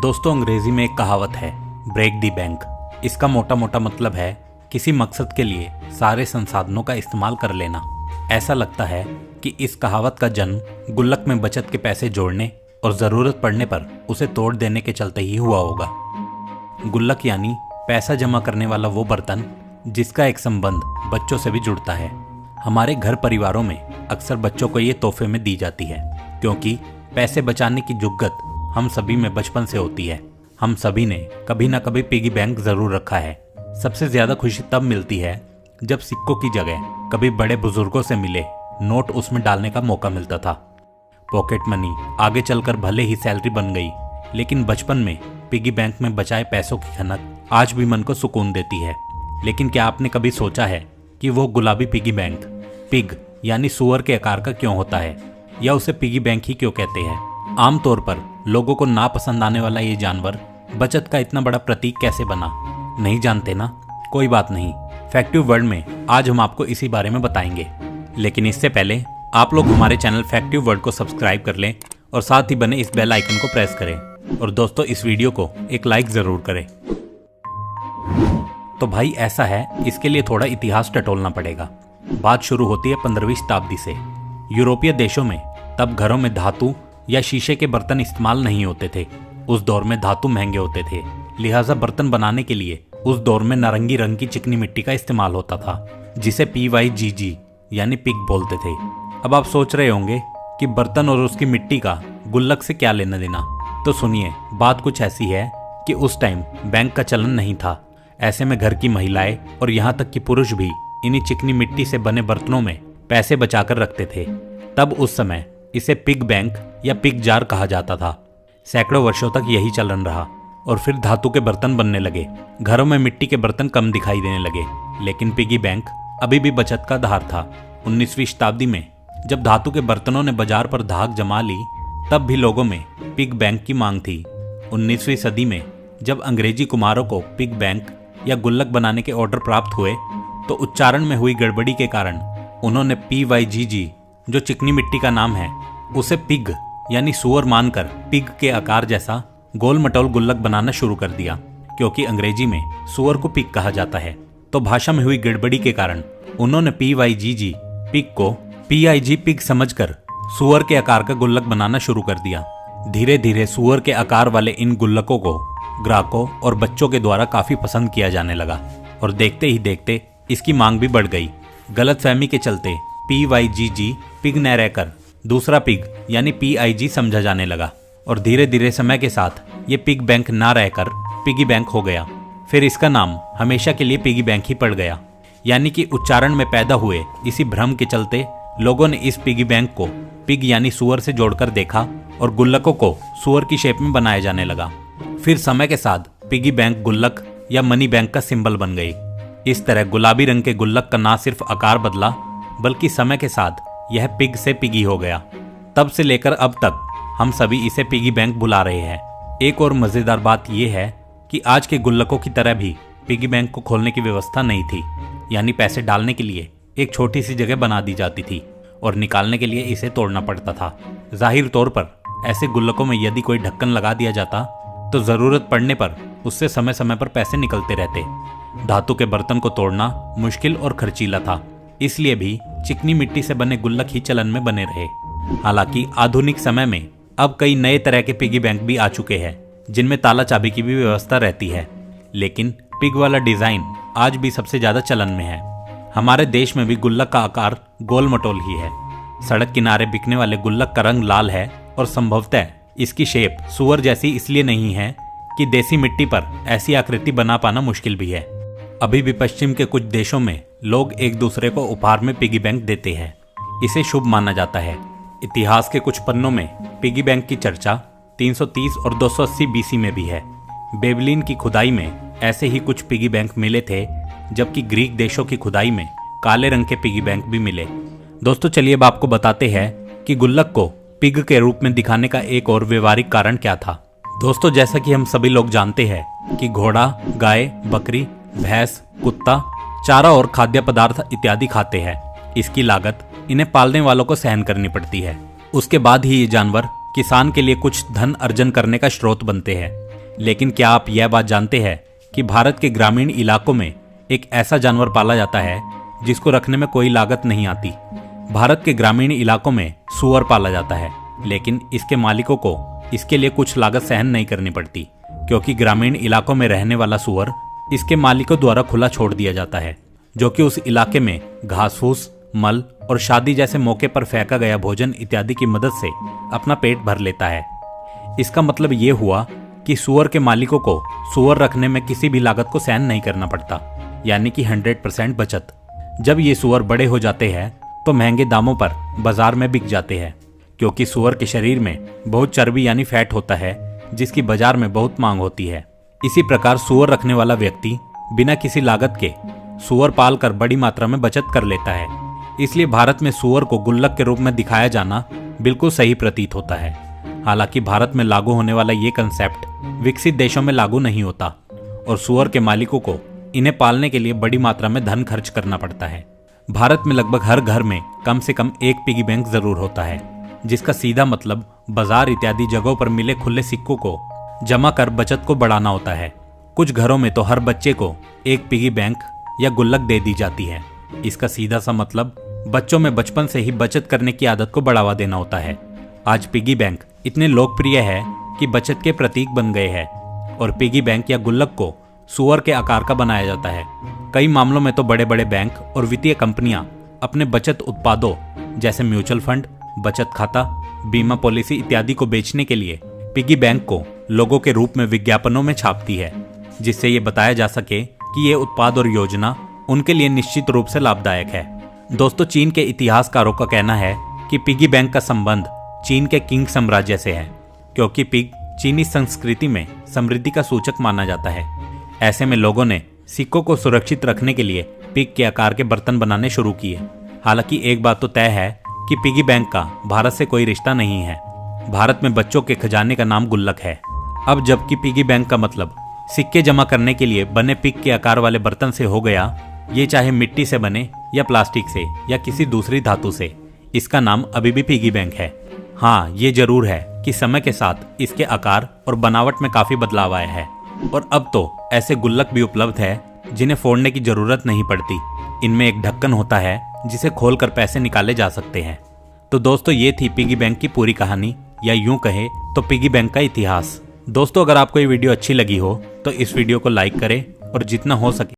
दोस्तों, अंग्रेजी में एक कहावत है, ब्रेक द बैंक। इसका मोटा मोटा मतलब है किसी मकसद के लिए सारे संसाधनों का इस्तेमाल कर लेना। ऐसा लगता है कि इस कहावत का जन्म गुल्लक में बचत के पैसे जोड़ने और ज़रूरत पड़ने पर उसे तोड़ देने के चलते ही हुआ होगा। गुल्लक यानी पैसा जमा करने वाला वो बर्तन जिसका एक संबंध बच्चों से भी जुड़ता है। हमारे घर परिवारों में अक्सर बच्चों को ये तोहफे में दी जाती है, क्योंकि पैसे बचाने की जुग्गत हम सभी में बचपन से होती है। हम सभी ने कभी ना कभी पिगी बैंक जरूर रखा है। सबसे ज्यादा खुशी तब मिलती है जब सिक्कों की जगह कभी बड़े बुजुर्गों से मिले नोट उसमें डालने का मौका मिलता था। पॉकेट मनी आगे चलकर भले ही सैलरी बन गई, लेकिन बचपन में पिगी बैंक में बचाए पैसों की खनक आज भी मन को सुकून देती है। लेकिन क्या आपने कभी सोचा है कि वो गुलाबी पिगी बैंक पिग यानी सुअर के आकार का क्यों होता है, या उसे पिगी बैंक ही क्यों कहते हैं? आमतौर पर लोगों को नापसंद आने वाला ये जानवर बचत का इतना बड़ा प्रतीक कैसे बना? नहीं जानते ना? कोई बात नहीं, फैक्टिव वर्ल्ड में आज हम आपको इसी बारे में बताएंगे। लेकिन इससे पहले आप लोग हमारे चैनल फैक्टिव वर्ल्ड को सब्सक्राइब कर लें और साथ ही बने इस बेल आइकन को प्रेस करें। और दोस्तों, इस वीडियो को एक लाइक जरूर करें। तो भाई ऐसा है, इसके लिए थोड़ा इतिहास टटोलना पड़ेगा। बात शुरू होती है 15वीं शताब्दी से। यूरोपीय देशों में तब घरों में धातु या शीशे के बर्तन इस्तेमाल नहीं होते थे। उस दौर में धातु महंगे होते थे, लिहाजा बर्तन बनाने के लिए उस दौर में नारंगी रंग की चिकनी मिट्टी का इस्तेमाल होता था, जिसे PYGG यानी पिग बोलते थे। अब आप सोच रहे होंगे कि बर्तन और उसकी मिट्टी का गुल्लक से क्या लेना देना। तो सुनिए, बात कुछ ऐसी है कि उस टाइम बैंक का चलन नहीं था। ऐसे में घर की महिलाएं और यहाँ तक कि पुरुष भी इन्हीं चिकनी मिट्टी से बने बर्तनों में पैसे बचाकर रखते थे। तब उस समय इसे पिग बैंक या पिग जार कहा जाता था। सैकड़ों वर्षों तक यही चलन रहा और फिर धातु के बर्तन बनने लगे। घरों में मिट्टी के बर्तन कम दिखाई देने लगे, लेकिन पिगी बैंक अभी भी बचत का आधार था। 19वीं शताब्दी में जब धातु के बर्तनों ने बाजार पर धाक जमा ली, तब भी लोगों में पिग बैंक की मांग थी। 19वीं सदी में जब अंग्रेजी कुम्हारों को पिग बैंक या गुल्लक बनाने के ऑर्डर प्राप्त हुए, तो उच्चारण में हुई गड़बड़ी के कारण उन्होंने PYGG, जो चिकनी मिट्टी का नाम है, उसे पिग यानी सुअर मानकर पिग के आकार जैसा गोल मटोल गुल्लक बनाना शुरू कर दिया। क्योंकि अंग्रेजी में सुअर को पिग कहा जाता है, तो भाषा में हुई गड़बड़ी के कारण उन्होंने PYGG पिग को PIG पिग समझकर सुअर के आकार का गुल्लक बनाना शुरू कर दिया। धीरे धीरे सुअर के आकार वाले इन गुल्लकों को ग्राहकों और बच्चों के द्वारा काफी पसंद किया जाने लगा, और देखते ही देखते इसकी मांग भी बढ़ गई। गलतफहमी के चलते PYGG पिग न रहकर दूसरा पिग यानी PIG समझा जाने लगा, और धीरे धीरे समय के साथ ये पिग बैंक ना रहकर पिगी बैंक हो गया। फिर इसका नाम हमेशा के लिए पिगी बैंक ही पड़ गया। यानी कि उच्चारण में पैदा हुए इसी भ्रम के चलते लोगों ने इस पिगी बैंक को पिग यानी सुअर से जोड़कर देखा और गुल्लकों को सुअर की शेप में बनाया जाने लगा। फिर समय के साथ पिगी बैंक गुल्लक या मनी बैंक का सिंबल बन गई। इस तरह गुलाबी रंग के गुल्लक का ना सिर्फ आकार बदला, बल्कि समय के साथ यह पिग से पिगी हो गया। तब से लेकर अब तक हम सभी इसे पिगी बैंक बुला रहे हैं। एक और मजेदार बात यह है कि आज के गुल्लकों की तरह भी पिगी बैंक को खोलने की व्यवस्था नहीं थी। यानी पैसे डालने के लिए एक छोटी सी जगह बना दी जाती थी और निकालने के लिए इसे तोड़ना पड़ता था। जाहिर तौर पर ऐसे गुल्लकों में यदि कोई ढक्कन लगा दिया जाता, तो जरूरत पड़ने पर उससे समय समय पर पैसे निकलते रहते। धातु के बर्तन को तोड़ना मुश्किल और खर्चीला था, इसलिए भी चिकनी मिट्टी से बने गुल्लक ही चलन में बने रहे। हालांकि आधुनिक समय में अब कई नए तरह के पिगी बैंक भी आ चुके हैं, जिनमें ताला चाबी की भी व्यवस्था रहती है, लेकिन पिग वाला डिजाइन आज भी सबसे ज्यादा चलन में है। हमारे देश में भी गुल्लक का आकार गोल मटोल ही है। सड़क किनारे बिकने वाले गुल्लक का रंग लाल है, और संभवतः इसकी शेप सुअर जैसी इसलिए नहीं है कि देसी मिट्टी पर ऐसी आकृति बना पाना मुश्किल भी है। अभी भी पश्चिम के कुछ देशों में लोग एक दूसरे को उपहार में पिगी बैंक देते हैं। इसे शुभ माना जाता है। इतिहास के कुछ पन्नों में पिगी बैंक की चर्चा 330 और 280 BC में भी है। बेबीलोन की खुदाई में ऐसे ही कुछ पिगी बैंक मिले थे, जबकि ग्रीक देशों की खुदाई में काले रंग के पिगी बैंक भी मिले। दोस्तों, चलिए अब आपको बताते हैं कि गुल्लक को पिग के रूप में दिखाने का एक और व्यवहारिक कारण क्या था। दोस्तों, जैसा कि हम सभी लोग जानते हैं कि घोड़ा, गाय, बकरी, भैंस, कुत्ता चारा और खाद्य पदार्थ इत्यादि खाते हैं। इसकी लागत इन्हें पालने वालों को सहन करनी पड़ती है। उसके बाद ही ये जानवर किसान के लिए कुछ धन अर्जन करने का स्रोत बनते हैं। लेकिन क्या आप यह बात जानते हैं कि भारत के ग्रामीण इलाकों में एक ऐसा जानवर पाला जाता है जिसको रखने में कोई लागत नहीं आती। भारत के ग्रामीण इलाकों में सूअर पाला जाता है, लेकिन इसके मालिकों को इसके लिए कुछ लागत सहन नहीं करनी पड़ती, क्योंकि ग्रामीण इलाकों में रहने वाला सूअर इसके मालिकों द्वारा खुला छोड़ दिया जाता है, जो कि उस इलाके में घास फूस, मल और शादी जैसे मौके पर फेंका गया भोजन इत्यादि की मदद से अपना पेट भर लेता है। इसका मतलब ये हुआ कि सूअर के मालिकों को सूअर रखने में किसी भी लागत को सहन नहीं करना पड़ता, यानी कि 100% बचत। जब ये सूअर बड़े हो जाते हैं तो महंगे दामों पर बाजार में बिक जाते हैं, क्योंकि सूअर के शरीर में बहुत चर्बी यानी फैट होता है, जिसकी बाजार में बहुत मांग होती है। इसी प्रकार सूअर रखने वाला व्यक्ति बिना किसी लागत के सूअर पाल कर बड़ी मात्रा में बचत कर लेता है। इसलिए भारत में सूअर को गुल्लक के रूप में दिखाया जाना बिल्कुल सही प्रतीत होता है। हालांकि भारत में लागू होने वाला ये कंसेप्ट विकसित देशों में लागू नहीं होता और सूअर के मालिकों को इन्हें पालने के लिए बड़ी मात्रा में धन खर्च करना पड़ता है। भारत में लगभग हर घर में कम से कम एक पिगी बैंक जरूर होता है, जिसका सीधा मतलब बाजार इत्यादि जगहों पर मिले खुले सिक्कों को जमा कर बचत को बढ़ाना होता है। कुछ घरों में तो हर बच्चे को एक पिगी बैंक या गुल्लक दे दी जाती है। इसका सीधा सा मतलब बच्चों में बचपन से ही बचत करने की आदत को बढ़ावा देना होता है। आज पिगी बैंक इतने लोकप्रिय है कि बचत के प्रतीक बन गए हैं और पिगी बैंक या गुल्लक को सूअर के आकार का बनाया जाता है। कई मामलों में तो बड़े बड़े बैंक और वित्तीय कंपनियां अपने बचत उत्पादों जैसे म्यूचुअल फंड, बचत खाता, बीमा पॉलिसी इत्यादि को बेचने के लिए पिगी बैंक को लोगों के रूप में विज्ञापनों में छापती है, जिससे ये बताया जा सके कि ये उत्पाद और योजना उनके लिए निश्चित रूप से लाभदायक है। दोस्तों, चीन के इतिहासकारों का कहना है कि पिगी बैंक का संबंध चीन के किंग साम्राज्य से है, क्योंकि पिग चीनी संस्कृति में समृद्धि का सूचक माना जाता है। ऐसे में लोगों ने सिक्कों को सुरक्षित रखने के लिए पिग के आकार के बर्तन बनाने शुरू किए। हालांकि एक बात तो तय है कि पिगी बैंक का भारत से कोई रिश्ता नहीं है। भारत में बच्चों के खजाने का नाम गुल्लक है। अब जबकि पिगी बैंक का मतलब सिक्के जमा करने के लिए बने पिग के आकार वाले बर्तन से हो गया, ये चाहे मिट्टी से बने या प्लास्टिक से या किसी दूसरी धातु से, इसका नाम अभी भी पिगी बैंक है। हाँ, ये जरूर है कि समय के साथ इसके आकार और बनावट में काफी बदलाव आया है और अब तो ऐसे गुल्लक भी उपलब्ध है जिन्हें फोड़ने की जरूरत नहीं पड़ती। इनमें एक ढक्कन होता है जिसे खोलकर पैसे निकाले जा सकते हैं। तो दोस्तों, ये थी पिगी बैंक की पूरी कहानी, या यूं कहे तो पिगी बैंक का इतिहास। दोस्तों, अगर आपको ये वीडियो अच्छी लगी हो तो इस वीडियो को लाइक करें और जितना हो सके